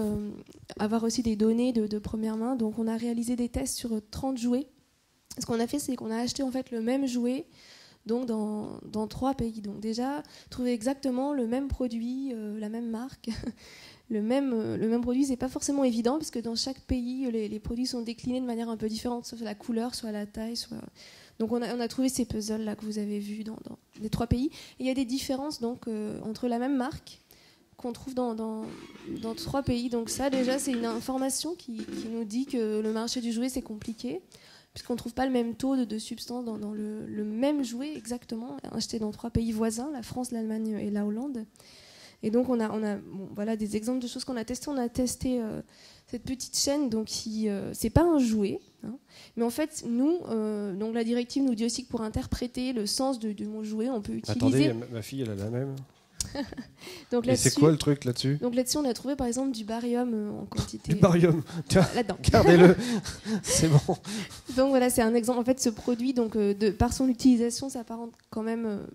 avoir aussi des données de première main. Donc, on a réalisé des tests sur 30 jouets. Ce qu'on a fait, c'est qu'on a acheté en fait le même jouet donc dans 3 pays. Donc déjà, trouver exactement le même produit, la même marque, le même produit, c'est pas forcément évident parce que dans chaque pays, les produits sont déclinés de manière un peu différente, soit la couleur, soit la taille, soit... Donc on a trouvé ces puzzles-là que vous avez vus dans les 3 pays. Et il y a des différences donc, entre la même marque qu'on trouve dans 3 pays. Donc ça, déjà, c'est une information qui nous dit que le marché du jouet, c'est compliqué, puisqu'on ne trouve pas le même taux de substance dans le même jouet exactement, acheté dans 3 pays voisins, la France, l'Allemagne et la Hollande. Et donc on a voilà des exemples de choses qu'on a testées. On a testé cette petite chaîne, donc qui c'est pas un jouet, hein, mais en fait nous, donc la directive nous dit aussi que pour interpréter le sens de mon jouet, on peut utiliser. Attendez, ma fille elle a la même. Donc et c'est quoi le truc là-dessus? Donc là-dessus, on a trouvé par exemple du barium en quantité. Du barium, tiens, là-dedans. Gardez-le, c'est bon. Donc voilà, c'est un exemple. En fait, ce produit, donc par son utilisation, s'apparente quand même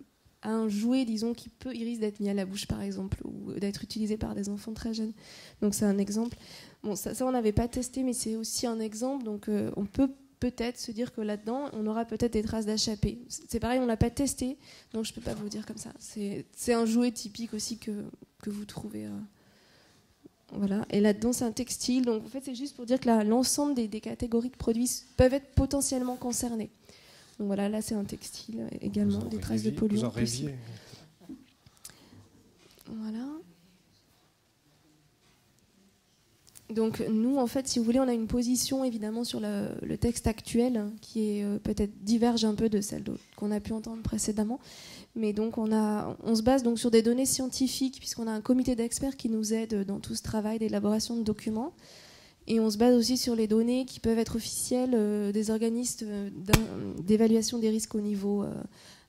à un jouet, disons, il risque d'être mis à la bouche, par exemple, ou d'être utilisé par des enfants très jeunes. Donc c'est un exemple. Bon, ça on n'avait pas testé, mais c'est aussi un exemple. Donc on peut peut-être se dire que là-dedans, on aura peut-être des traces d'HAP. C'est pareil, on l'a pas testé, donc je peux pas vous dire comme ça. C'est un jouet typique aussi que vous trouvez. Voilà. Et là-dedans, c'est un textile. Donc en fait, c'est juste pour dire que l'ensemble des catégories de produits peuvent être potentiellement concernées. Donc voilà, là c'est un textile également, des traces de polluants. Vous en rêviez. Voilà. Donc nous, en fait, si vous voulez, on a une position évidemment sur le texte actuel qui est peut-être diverge un peu de celle qu'on a pu entendre précédemment. Mais donc on se base donc sur des données scientifiques puisqu'on a un comité d'experts qui nous aide dans tout ce travail d'élaboration de documents. Et on se base aussi sur les données qui peuvent être officielles des organismes d'évaluation des risques au niveau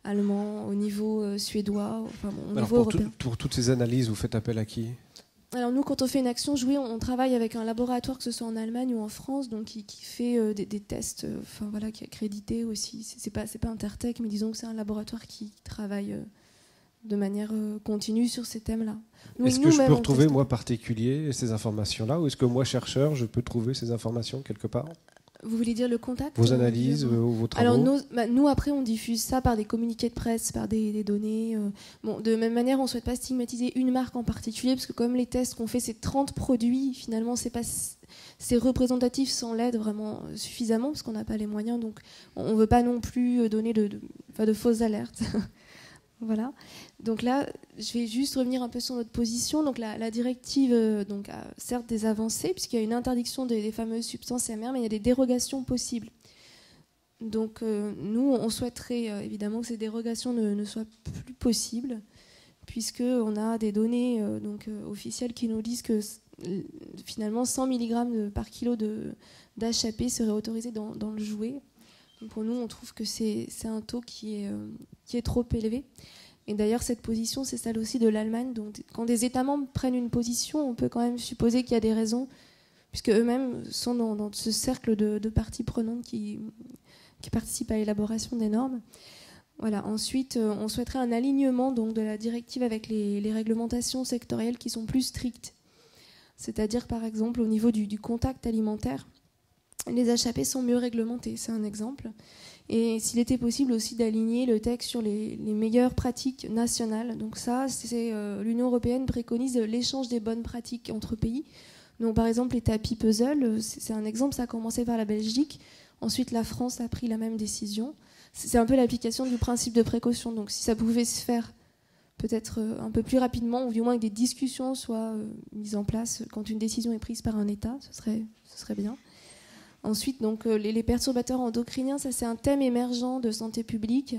allemand, au niveau suédois, enfin bon, au niveau européen. Pour toutes ces analyses, vous faites appel à qui? Alors nous, quand on fait une action jouée, on travaille avec un laboratoire, que ce soit en Allemagne ou en France, donc qui fait des tests, enfin voilà, qui est accrédité aussi. C'est pas Intertech, mais disons que c'est un laboratoire qui travaille de manière continue sur ces thèmes-là. Est-ce que je peux retrouver, moi, particulier, ces informations-là, ou est-ce que moi, chercheur, je peux trouver ces informations quelque part? Vous voulez dire le contact? Vos analyses, vos travaux? Alors nous, après, on diffuse ça par des communiqués de presse, par des données. Bon, de même manière, on ne souhaite pas stigmatiser une marque en particulier, parce que comme les tests qu'on fait, c'est 30 produits, finalement, c'est représentatif sans l'aide vraiment suffisamment, parce qu'on n'a pas les moyens, donc on ne veut pas non plus donner de fausses alertes. Voilà. Donc là, je vais juste revenir un peu sur notre position. Donc la directive donc, a certes des avancées, puisqu'il y a une interdiction des fameuses substances MR, mais il y a des dérogations possibles. Donc nous, on souhaiterait évidemment que ces dérogations ne soient plus possibles, puisqu'on a des données officielles qui nous disent que finalement 100 mg par kilo d'HAP serait autorisé dans le jouet. Donc pour nous, on trouve que c'est un taux qui est trop élevé. Et d'ailleurs, cette position, c'est celle aussi de l'Allemagne. Donc quand des États membres prennent une position, on peut quand même supposer qu'il y a des raisons, puisque eux-mêmes sont dans ce cercle de parties prenantes qui participent à l'élaboration des normes. Voilà. Ensuite, on souhaiterait un alignement donc, de la directive avec les réglementations sectorielles qui sont plus strictes. C'est-à-dire, par exemple, au niveau du contact alimentaire, les HAP sont mieux réglementés, c'est un exemple. Et s'il était possible aussi d'aligner le texte sur les meilleures pratiques nationales. Donc ça, l'Union européenne préconise l'échange des bonnes pratiques entre pays. Donc par exemple, les tapis puzzle, c'est un exemple, ça a commencé par la Belgique. Ensuite, la France a pris la même décision. C'est un peu l'application du principe de précaution. Donc si ça pouvait se faire peut-être un peu plus rapidement, ou du moins que des discussions soient mises en place quand une décision est prise par un État, ce serait bien. Ensuite, donc, les perturbateurs endocriniens, ça c'est un thème émergent de santé publique,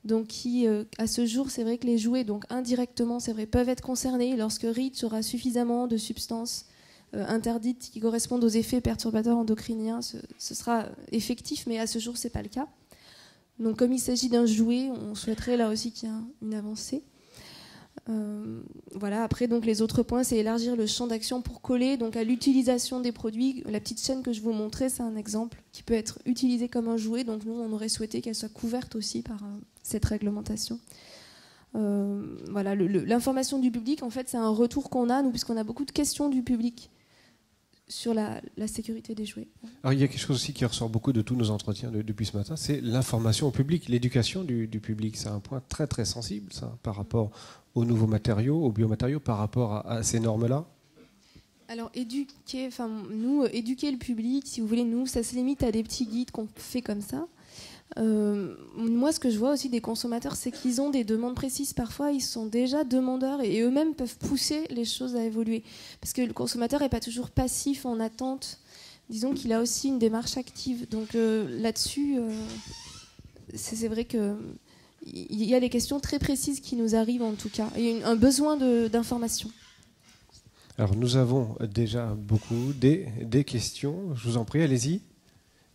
donc qui, à ce jour, c'est vrai que les jouets, donc indirectement, c'est vrai, peuvent être concernés lorsque REACH aura suffisamment de substances interdites qui correspondent aux effets perturbateurs endocriniens. Ce sera effectif, mais à ce jour, c'est pas le cas. Donc, comme il s'agit d'un jouet, on souhaiterait là aussi qu'il y ait une avancée. Voilà. Après, donc, les autres points, c'est élargir le champ d'action pour coller donc, à l'utilisation des produits. La petite chaîne que je vous montrais, c'est un exemple qui peut être utilisé comme un jouet. Donc nous, on aurait souhaité qu'elle soit couverte aussi par cette réglementation. Voilà, l'information du public, en fait, c'est un retour qu'on a, nous, puisqu'on a beaucoup de questions du public sur la sécurité des jouets. Alors, il y a quelque chose aussi qui ressort beaucoup de tous nos entretiens depuis ce matin, c'est l'information au public, l'éducation du public. C'est un point très très sensible, ça, par rapport aux nouveaux matériaux, aux biomatériaux, par rapport à ces normes-là. Alors, éduquer le public, si vous voulez, nous, ça se limite à des petits guides qu'on fait comme ça. Moi, ce que je vois aussi des consommateurs, c'est qu'ils ont des demandes précises. Parfois, ils sont déjà demandeurs et eux-mêmes peuvent pousser les choses à évoluer. Parce que le consommateur n'est pas toujours passif en attente. Disons qu'il a aussi une démarche active. Donc là-dessus, c'est vrai qu'il il y a des questions très précises qui nous arrivent en tout cas, et un besoin d'information. Alors nous avons déjà beaucoup des questions. Je vous en prie, allez-y.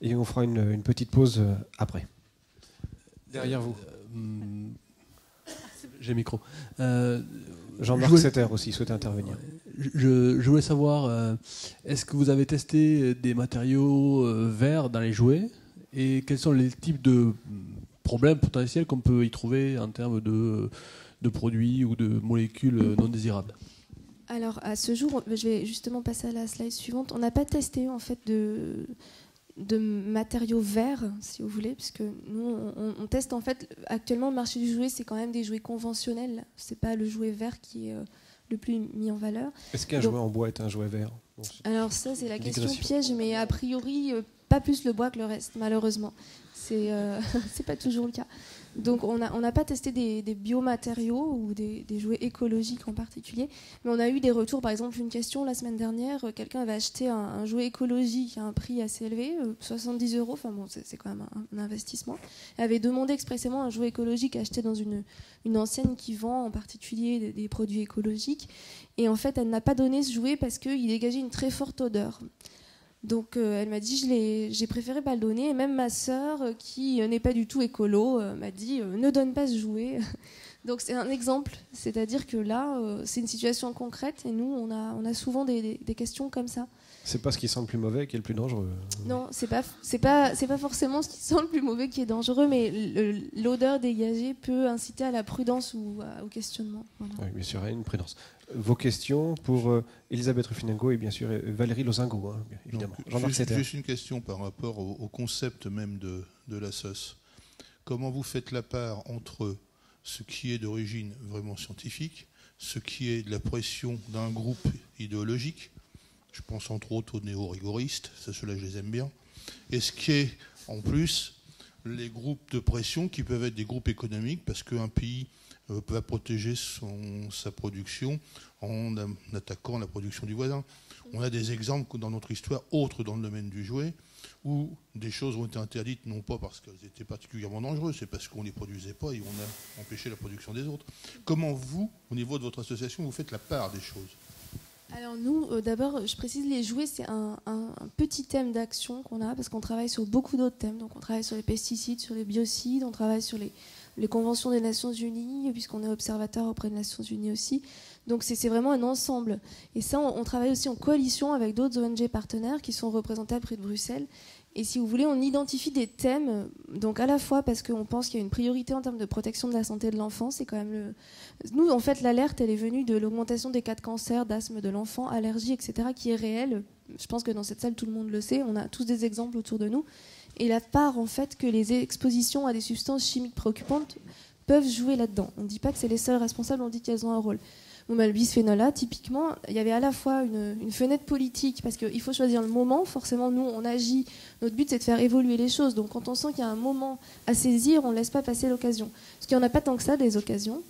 Et on fera une petite pause après. Derrière vous. J'ai le micro. Jean-Marc Setter aussi souhaite intervenir. Je voulais savoir, est-ce que vous avez testé des matériaux verts dans les jouets et quels sont les types de problèmes potentiels qu'on peut y trouver en termes de produits ou de molécules non désirables? Alors à ce jour, je vais justement passer à la slide suivante. On n'a pas testé en fait de matériaux verts, si vous voulez, puisque nous on teste en fait actuellement le marché du jouet, c'est quand même des jouets conventionnels. C'est pas le jouet vert qui est le plus mis en valeur. Est-ce qu'un jouet en bois est un jouet vert? Alors ça c'est la question piège, mais a priori pas plus le bois que le reste, malheureusement. C'est pas toujours le cas. Donc on n'a pas testé des biomatériaux ou des jouets écologiques en particulier, mais on a eu des retours. Par exemple, une question la semaine dernière, quelqu'un avait acheté un jouet écologique à un prix assez élevé, 70 €, enfin bon, c'est quand même un investissement, et avait demandé expressément un jouet écologique acheté dans une enseigne qui vend en particulier des produits écologiques, et en fait elle n'a pas donné ce jouet parce qu'il dégageait une très forte odeur. Donc elle m'a dit j'ai préféré pas le donner, et même ma sœur qui n'est pas du tout écolo m'a dit ne donne pas ce jouet. Donc c'est un exemple, c'est-à-dire que là c'est une situation concrète et nous on a souvent des questions comme ça. C'est pas ce qui sent le plus mauvais qui est le plus dangereux. Non, c'est pas forcément ce qui sent le plus mauvais qui est dangereux, mais l'odeur dégagée peut inciter à la prudence ou au questionnement. Voilà. Oui, bien sûr, une prudence. Vos questions pour Elisabeth Ruffinengo et bien sûr Valérie Lozingo, évidemment. Jean-Marc Setter. Juste une question par rapport au concept même de la SOS. Comment vous faites la part entre ce qui est d'origine vraiment scientifique, ce qui est de la pression d'un groupe idéologique, je pense entre autres aux néo-rigoristes, ceux-là je les aime bien, et ce qui est en plus les groupes de pression qui peuvent être des groupes économiques, parce qu'un pays peut protéger sa production en attaquant la production du voisin. On a des exemples dans notre histoire, autres dans le domaine du jouet, où des choses ont été interdites, non pas parce qu'elles étaient particulièrement dangereuses, c'est parce qu'on ne les produisait pas et on a empêché la production des autres. Comment vous, au niveau de votre association, vous faites la part des choses? Alors nous, d'abord, je précise, les jouets, c'est un petit thème d'action qu'on a, parce qu'on travaille sur beaucoup d'autres thèmes. Donc on travaille sur les pesticides, sur les biocides, on travaille sur les conventions des Nations Unies, puisqu'on est observateur auprès des Nations Unies aussi. Donc c'est vraiment un ensemble. Et ça, on travaille aussi en coalition avec d'autres ONG partenaires qui sont représentés près de Bruxelles. Et si vous voulez, on identifie des thèmes, donc à la fois parce qu'on pense qu'il y a une priorité en termes de protection de la santé de l'enfant, c'est quand même Nous, en fait, l'alerte, elle est venue de l'augmentation des cas de cancer, d'asthme de l'enfant, allergies, etc., qui est réelle. Je pense que dans cette salle, tout le monde le sait, on a tous des exemples autour de nous. Et la part, en fait, que les expositions à des substances chimiques préoccupantes peuvent jouer là-dedans. On ne dit pas que c'est les seules responsables, on dit qu'elles ont un rôle. Bon, le bisphénol A, typiquement, il y avait à la fois une fenêtre politique, parce qu'il faut choisir le moment. Forcément, nous, on agit. Notre but, c'est de faire évoluer les choses. Donc, quand on sent qu'il y a un moment à saisir, on ne laisse pas passer l'occasion. Parce qu'il n'y en a pas tant que ça, des occasions.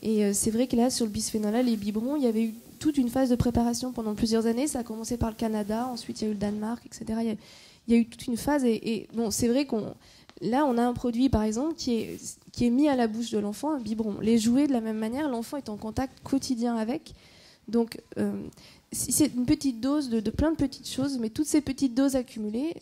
Et c'est vrai que là, sur le bisphénol A, les biberons, il y avait eu toute une phase de préparation pendant plusieurs années. Ça a commencé par le Canada, ensuite il y a eu le Danemark, etc. Il y a eu toute une phase. Et bon, c'est vrai là, on a un produit, par exemple, qui est mis à la bouche de l'enfant, un biberon. Les jouets, de la même manière, l'enfant est en contact quotidien avec. Donc, c'est une petite dose de plein de petites choses, mais toutes ces petites doses accumulées...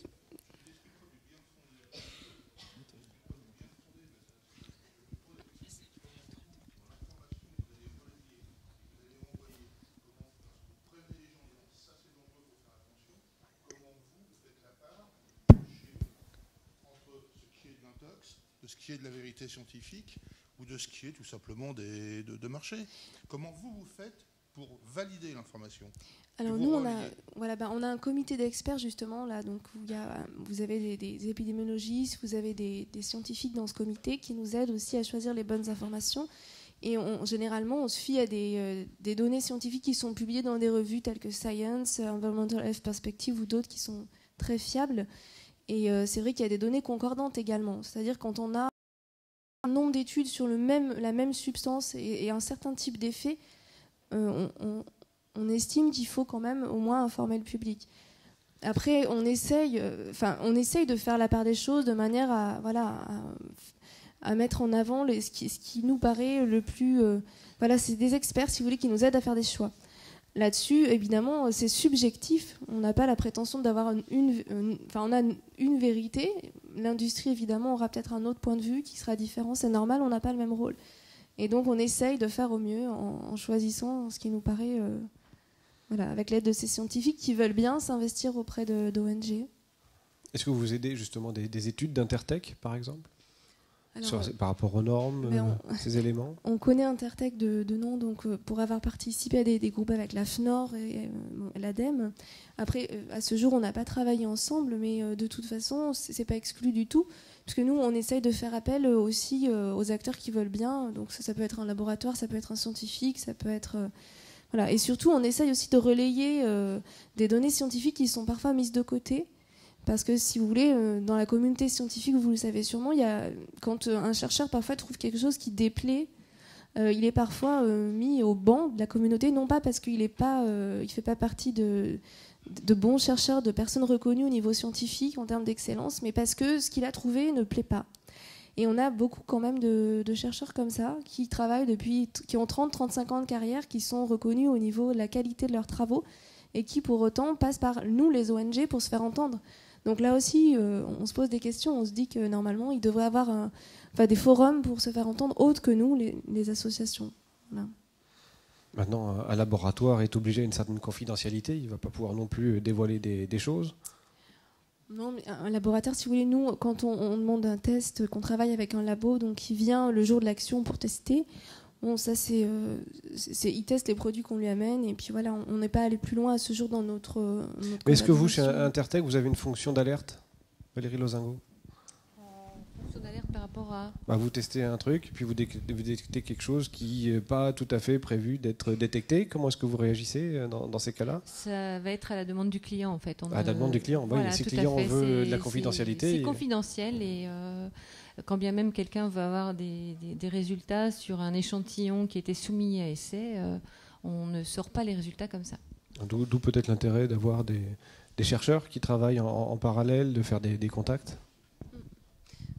De ce qui est de la vérité scientifique ou de ce qui est tout simplement de marché. Comment vous faites pour valider l'information? Alors nous, on a un comité d'experts justement là, donc vous avez des épidémiologistes, vous avez des scientifiques dans ce comité qui nous aident aussi à choisir les bonnes informations. Et généralement, on se fie à des données scientifiques qui sont publiées dans des revues telles que Science, Environmental Health Perspective ou d'autres qui sont très fiables. Et c'est vrai qu'il y a des données concordantes également. C'est-à-dire quand on a un nombre d'études sur la même substance et un certain type d'effet, on estime qu'il faut quand même au moins informer le public. Après, on essaye de faire la part des choses de manière à à mettre en avant ce qui nous paraît le plus... voilà, c'est des experts, si vous voulez, qui nous aident à faire des choix. Là-dessus, évidemment, c'est subjectif. On n'a pas la prétention d'avoir on a une vérité. L'industrie, évidemment, aura peut-être un autre point de vue qui sera différent. C'est normal, on n'a pas le même rôle. Et donc, on essaye de faire au mieux en choisissant ce qui nous paraît... voilà, avec l'aide de ces scientifiques qui veulent bien s'investir auprès d'ONG. Est-ce que vous aidez justement des études d'Intertech, par exemple, par rapport aux normes, ces éléments? On connaît Intertech de nom, donc pour avoir participé à des groupes avec la FNOR et l'ADEME. Après, à ce jour, on n'a pas travaillé ensemble, mais de toute façon, c'est pas exclu du tout, puisque nous, on essaye de faire appel aussi aux acteurs qui veulent bien. Donc ça peut être un laboratoire, ça peut être un scientifique, ça peut être... voilà. Et surtout, on essaye aussi de relayer des données scientifiques qui sont parfois mises de côté. Parce que si vous voulez, dans la communauté scientifique, vous le savez sûrement, quand un chercheur parfois trouve quelque chose qui déplaît, il est parfois mis au banc de la communauté, non pas parce qu'il ne fait pas partie de bons chercheurs, de personnes reconnues au niveau scientifique en termes d'excellence, mais parce que ce qu'il a trouvé ne plaît pas. Et on a beaucoup quand même de chercheurs comme ça, qui travaillent qui ont 30-35 ans de carrière, qui sont reconnus au niveau de la qualité de leurs travaux, et qui pour autant passent par nous, les ONG, pour se faire entendre. Donc là aussi, on se pose des questions, on se dit que normalement, il devrait y avoir des forums pour se faire entendre, autres que nous, les associations. Voilà. Maintenant, un laboratoire est obligé à une certaine confidentialité, il ne va pas pouvoir non plus dévoiler des choses. Non, mais un laboratoire, si vous voulez, nous, quand on demande un test, qu'on travaille avec un labo, donc qui vient le jour de l'action pour tester, bon, ça il teste les produits qu'on lui amène, et puis voilà, on n'est pas allé plus loin à ce jour dans notre mais est-ce que vous, chez Intertech, vous avez une fonction d'alerte, Valérie Lozingo? Fonction d'alerte par rapport à... Vous testez un truc, puis vous détectez quelque chose qui n'est pas tout à fait prévu d'être détecté. Comment est-ce que vous réagissez dans ces cas-là? Ça va être à la demande du client, en fait. À la demande du client, voilà, si le client veut de la confidentialité... C'est confidentiel, et quand bien même quelqu'un veut avoir des résultats sur un échantillon qui était soumis à essai, on ne sort pas les résultats comme ça. D'où peut-être l'intérêt d'avoir des chercheurs qui travaillent en parallèle, de faire des contacts.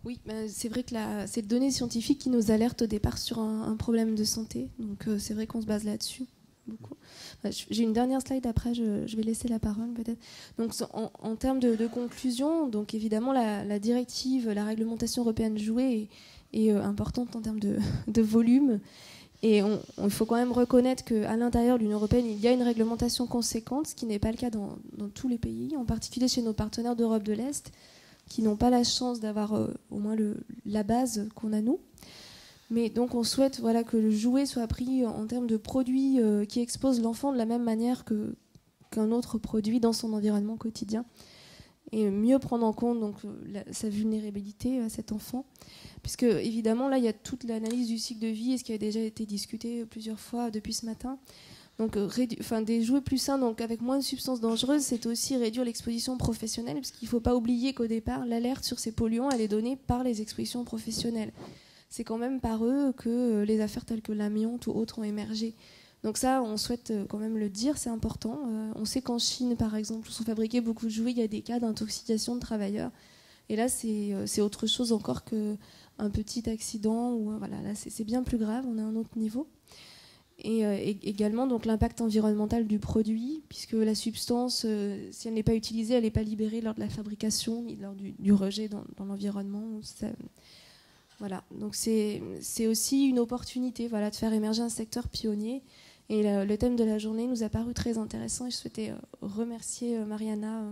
Oui, c'est vrai que c'est les données scientifiques qui nous alertent au départ sur un problème de santé. Donc c'est vrai qu'on se base là-dessus beaucoup. J'ai une dernière slide, après je vais laisser la parole peut-être. Donc en termes de conclusion, donc évidemment la directive, la réglementation européenne jouée est importante en termes de volume. Et il faut quand même reconnaître qu'à l'intérieur de l'Union européenne, il y a une réglementation conséquente, ce qui n'est pas le cas dans tous les pays, en particulier chez nos partenaires d'Europe de l'Est, qui n'ont pas la chance d'avoir au moins la base qu'on a nous. Mais donc on souhaite que le jouet soit pris en termes de produit qui expose l'enfant de la même manière qu'un autre produit dans son environnement quotidien, et mieux prendre en compte donc sa vulnérabilité à cet enfant, puisque évidemment là il y a toute l'analyse du cycle de vie, et ce qui a déjà été discuté plusieurs fois depuis ce matin. Donc des jouets plus sains, donc avec moins de substances dangereuses, c'est aussi réduire l'exposition professionnelle, parce qu'il ne faut pas oublier qu'au départ, l'alerte sur ces polluants, elle est donnée par les expositions professionnelles. C'est quand même par eux que les affaires telles que l'amiante ou autres ont émergé. Donc ça, on souhaite quand même le dire, c'est important. On sait qu'en Chine, par exemple, où sont fabriqués beaucoup de jouets, il y a des cas d'intoxication de travailleurs. Et là, c'est autre chose encore qu'un petit accident. Voilà, là, c'est bien plus grave, on a un autre niveau. Et également donc l'impact environnemental du produit, puisque la substance, si elle n'est pas utilisée, elle n'est pas libérée lors de la fabrication ni lors du rejet dans l'environnement. Voilà, donc c'est aussi une opportunité de faire émerger un secteur pionnier. Et le thème de la journée nous a paru très intéressant, et je souhaitais remercier Mariana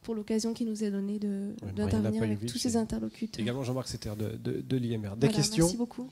pour l'occasion qui nous est donnée d'intervenir avec tous ces interlocuteurs. Également Jean-Marc Setter de l'IMR. Des questions? Merci beaucoup.